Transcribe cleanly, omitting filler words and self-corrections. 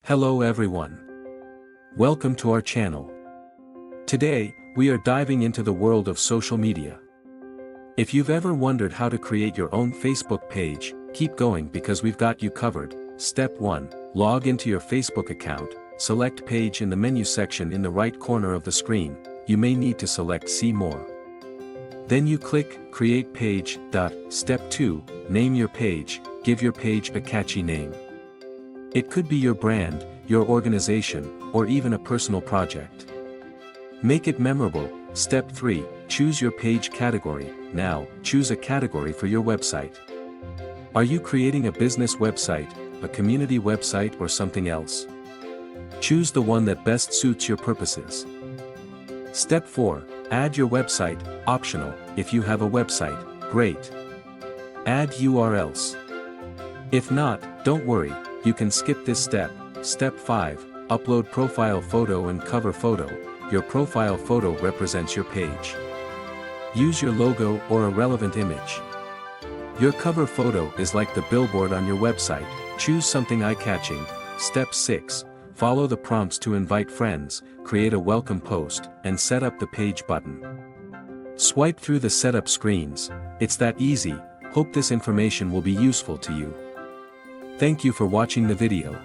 Hello everyone. Welcome to our channel. Today, we are diving into the world of social media. If you've ever wondered how to create your own Facebook page, keep going because we've got you covered. Step 1. Log into your Facebook account, select Page in the menu section in the right corner of the screen. You may need to select See More. Then you click Create Page. Step 2. Name your page, give your page a catchy name. It could be your brand, your organization, or even a personal project. Make it memorable. Step 3. Choose your page category. Now, choose a category for your website. Are you creating a business website, a community website, or something else? Choose the one that best suits your purposes. Step 4. Add your website, optional. If you have a website, great. Add URLs. If not, don't worry, you can skip this step. Step 5. Upload profile photo and cover photo. Your profile photo represents your page. Use your logo or a relevant image. Your cover photo is like the billboard on your website. Choose something eye-catching. Step 6. Follow the prompts to invite friends, create a welcome post, and set up the page button. Swipe through the setup screens. It's that easy. Hope this information will be useful to you. Thank you for watching the video.